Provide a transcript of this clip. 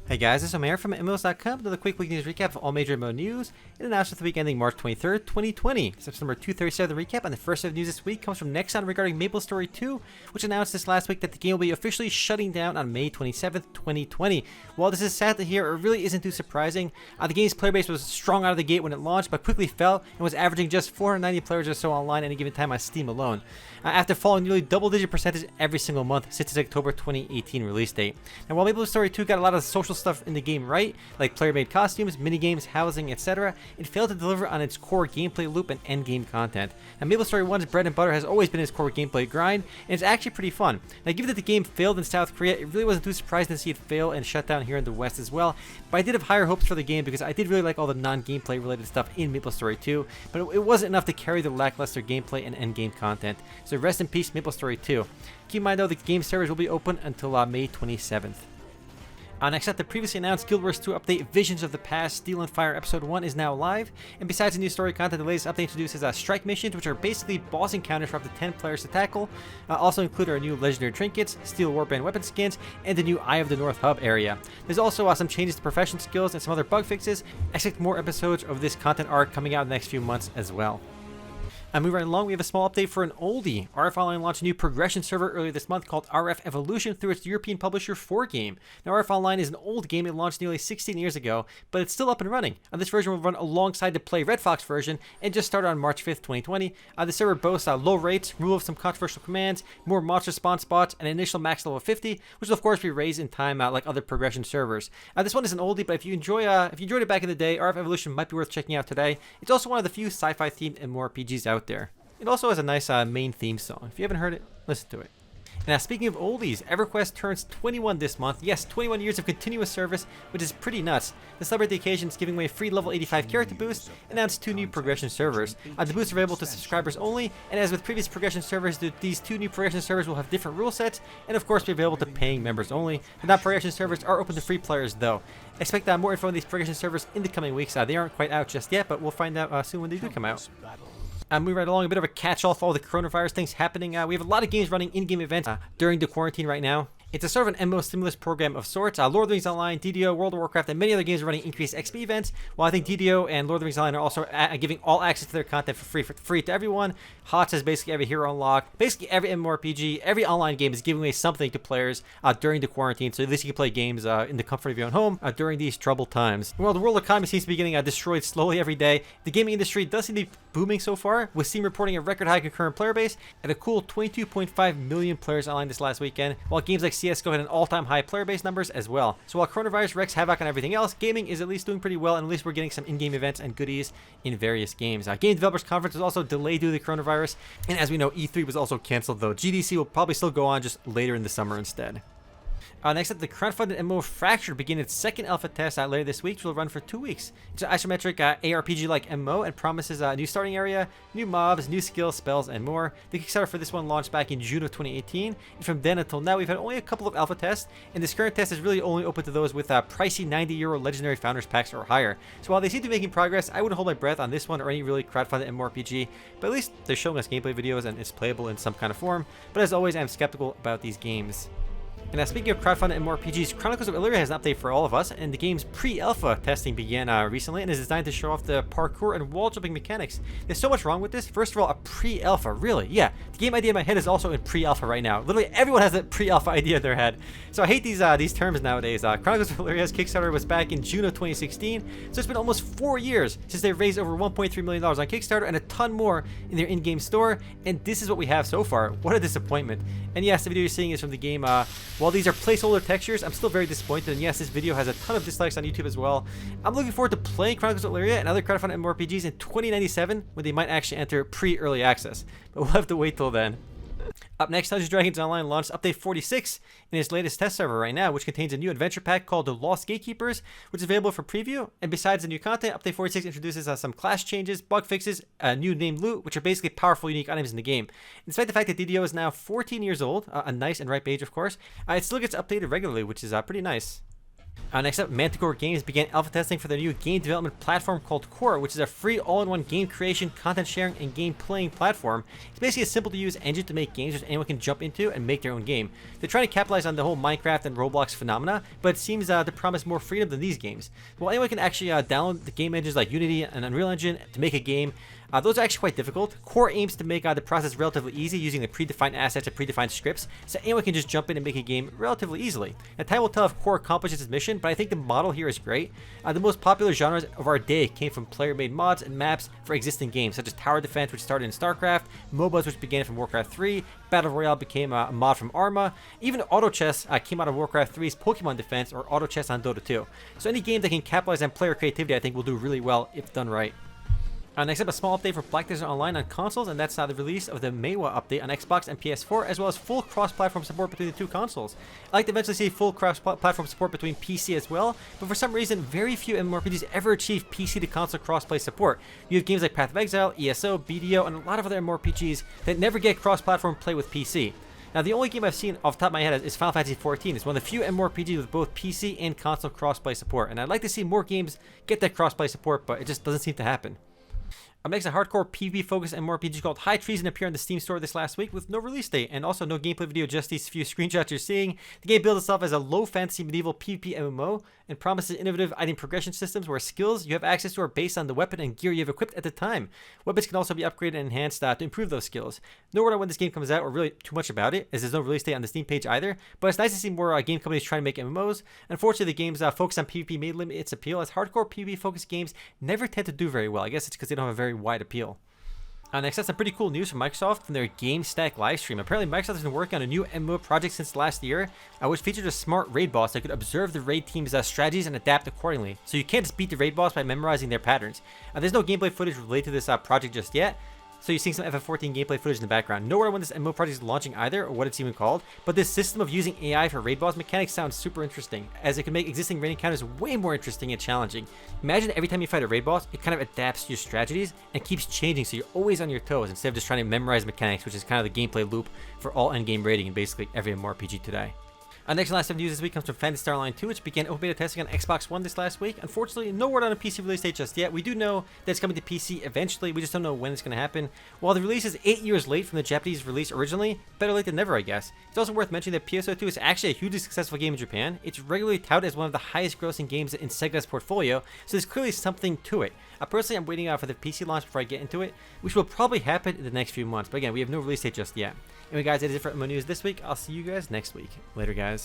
Hey guys, this is Omer from MMOs.com with a quick week news recap of all major MMO news and announced for the week ending March 23rd, 2020. September 237, the recap, and the first of news this week comes from Nexon regarding MapleStory 2, which announced this last week that the game will be officially shutting down on May 27th, 2020. While this is sad to hear, it really isn't too surprising. The game's player base was strong out of the gate when it launched, but quickly fell and was averaging just 490 players or so online at any given time on Steam alone, after falling nearly double-digit percentage every single month since its October 2018 release date. Now, while MapleStory 2 got a lot of social stuff in the game right, like player-made costumes, minigames, housing, etc., it failed to deliver on its core gameplay loop and endgame content. Now, MapleStory 1's bread and butter has always been its core gameplay grind, and it's actually pretty fun. Now, given that the game failed in South Korea, it really wasn't too surprising to see it fail and shut down here in the West as well, but I did have higher hopes for the game because I did really like all the non-gameplay related stuff in MapleStory 2, but it wasn't enough to carry the lackluster gameplay and endgame content. So rest in peace, MapleStory 2. Keep in mind though, the game servers will be open until May 27th. Next up, the previously announced Guild Wars 2 update, Visions of the Past, Steel and Fire Episode 1 is now live, and besides the new story content, the latest update introduces strike missions, which are basically boss encounters for up to 10 players to tackle. Also include our new legendary trinkets, steel warband weapon skins, and the new Eye of the North hub area. There's also some changes to profession skills and some other bug fixes. Expect more episodes of this content arc coming out in the next few months as well. Moving right along, we have a small update for an oldie. RF Online launched a new progression server earlier this month called RF Evolution through its European publisher 4Game. Now, RF Online is an old game. It launched nearly 16 years ago, but it's still up and running. This version will run alongside the Play Red Fox version and just started on March 5th, 2020. The server boasts low rates, removal of some controversial commands, more monster spawn spots, and an initial max level of 50, which will of course be raised in time like other progression servers. This one is an oldie, but if you enjoyed it back in the day, RF Evolution might be worth checking out today. It's also one of the few sci-fi themed MMORPGs out there. It also has a nice main theme song. If you haven't heard it, listen to it. Now, speaking of oldies, Everquest turns 21 this month. Yes, 21 years of continuous service, which is pretty nuts. To celebrate the occasion, it's giving away a free level 85 character boost and announced 2 new progression servers. The boosts are available to subscribers only, and as with previous progression servers, these 2 new progression servers will have different rule sets and of course be available to paying members only. The progression servers are open to free players though. Expect more info on these progression servers in the coming weeks. They aren't quite out just yet, but we'll find out soon when they do come out. Moving right along, a bit of a catch-all for all the coronavirus things happening. We have a lot of games running in-game events during the quarantine right now. It's a sort of an MMO stimulus program of sorts. Lord of the Rings Online, DDO, World of Warcraft, and many other games are running increased XP events, while I think DDO and Lord of the Rings Online are also giving all access to their content for free to everyone. HOTS has basically every hero unlocked. Basically every MMORPG, every online game is giving away something to players during the quarantine, so at least you can play games in the comfort of your own home during these troubled times. Well, the world economy seems to be getting destroyed slowly every day. The gaming industry does seem to be booming so far, with Steam reporting a record high concurrent player base and a cool 22.5 million players online this last weekend, while games like CSGO had an all-time high player base numbers as well. So while coronavirus wreaks havoc on everything else, gaming is at least doing pretty well, and at least we're getting some in-game events and goodies in various games. Game Developers Conference was also delayed due to the coronavirus, and as we know, E3 was also canceled though. GDC will probably still go on just later in the summer instead. Next up, the crowdfunded MMO Fractured began its second alpha test later this week, which will run for 2 weeks. It's an isometric ARPG-like MMO and promises a new starting area, new mobs, new skills, spells, and more. The Kickstarter for this one launched back in June of 2018, and from then until now, we've had only a couple of alpha tests, and this current test is really only open to those with pricey €90 Legendary Founders Packs or higher. So while they seem to be making progress, I wouldn't hold my breath on this one or any really crowdfunded MMORPG, but at least they're showing us gameplay videos and it's playable in some kind of form. But as always, I'm skeptical about these games. And speaking of crowdfunded MMORPGs, Chronicles of Elyria has an update for all of us, and the game's pre-alpha testing began recently and is designed to show off the parkour and wall jumping mechanics. There's so much wrong with this. First of all, a pre-alpha, really? Yeah, the game idea in my head is also in pre-alpha right now. Literally everyone has a pre-alpha idea in their head. So I hate these terms nowadays. Chronicles of Elyria's Kickstarter was back in June of 2016, so it's been almost 4 years since they've raised over $1.3 million on Kickstarter and a ton more in their in-game store, and this is what we have so far. What a disappointment. And yes, the video you're seeing is from the game. While these are placeholder textures, I'm still very disappointed, and yes, this video has a ton of dislikes on YouTube as well. I'm looking forward to playing Chronicles of Elyria and other crowdfunded MMORPGs in 2097 when they might actually enter pre-early access, but we'll have to wait till then. Up next, Dungeons & Dragons Online launched Update 46 in its latest test server right now, which contains a new adventure pack called The Lost Gatekeepers, which is available for preview. And besides the new content, Update 46 introduces some class changes, bug fixes, new named loot, which are basically powerful, unique items in the game. Despite the fact that DDO is now 14 years old, a nice and ripe age, of course, it still gets updated regularly, which is pretty nice. Next up, Manticore Games began alpha testing for their new game development platform called Core, which is a free all-in-one game creation, content sharing, and game playing platform. It's basically a simple to use engine to make games which anyone can jump into and make their own game. They're trying to capitalize on the whole Minecraft and Roblox phenomena, but it seems to promise more freedom than these games. While anyone can actually download the game engines like Unity and Unreal Engine to make a game, those are actually quite difficult. Core aims to make the process relatively easy using the predefined assets and predefined scripts, so anyone can just jump in and make a game relatively easily. Now, time will tell if Core accomplishes its mission, but I think the model here is great. The most popular genres of our day came from player-made mods and maps for existing games, such as Tower Defense, which started in StarCraft, MOBAs, which began from Warcraft 3, Battle Royale became a mod from Arma, even Auto Chess came out of Warcraft 3's Pokemon Defense or Auto Chess on Dota 2. So any game that can capitalize on player creativity, I think, will do really well if done right. Next up, a small update for Black Desert Online on consoles, and that's the release of the Meiwa update on Xbox and PS4, as well as full cross-platform support between the two consoles. I'd like to eventually see full cross-platform support between PC as well, but for some reason, very few MMORPGs ever achieve PC to console crossplay support. You have games like Path of Exile, ESO, BDO, and a lot of other MMORPGs that never get cross-platform play with PC. Now, the only game I've seen off the top of my head is Final Fantasy XIV. It's one of the few MMORPGs with both PC and console crossplay support, and I'd like to see more games get that crossplay support, but it just doesn't seem to happen. Next, a hardcore PvP-focused MMORPG called High Treason appeared on the Steam store this last week with no release date, and also no gameplay video, just these few screenshots you're seeing. The game builds itself as a low fantasy medieval PvP MMO and promises innovative item progression systems where skills you have access to are based on the weapon and gear you have equipped at the time. Weapons can also be upgraded and enhanced to improve those skills. No word on when this game comes out or really too much about it, as there's no release date on the Steam page either, but it's nice to see more game companies trying to make MMOs. Unfortunately, the game's focus on PvP may limit its appeal, as hardcore PvP-focused games never tend to do very well. I guess it's because they don't have a very wide appeal. Next up, some pretty cool news from Microsoft from their GameStack livestream. Apparently, Microsoft has been working on a new MMO project since last year, which featured a smart raid boss that could observe the raid team's strategies and adapt accordingly. So you can't just beat the raid boss by memorizing their patterns. There's no gameplay footage related to this project just yet, so you're seeing some FF14 gameplay footage in the background. No word on when this MMO project is launching either, or what it's even called, but this system of using AI for raid boss mechanics sounds super interesting, as it can make existing raid encounters way more interesting and challenging. Imagine every time you fight a raid boss, it kind of adapts to your strategies and keeps changing, so you're always on your toes instead of just trying to memorize mechanics, which is kind of the gameplay loop for all endgame raiding in basically every MMORPG today. Next and last of news this week comes from Phantasy Star Online 2, which began open beta testing on Xbox One this last week. Unfortunately, no word on a PC release date just yet. We do know that it's coming to PC eventually, we just don't know when it's going to happen. While the release is 8 years late from the Japanese release originally, better late than never, I guess. It's also worth mentioning that PSO2 is actually a hugely successful game in Japan. It's regularly touted as one of the highest grossing games in Sega's portfolio, so there's clearly something to it. Personally, I'm waiting for the PC launch before I get into it, which will probably happen in the next few months. But again, we have no release date just yet. Anyway, guys, that is it for MMO News this week. I'll see you guys next week. Later, guys.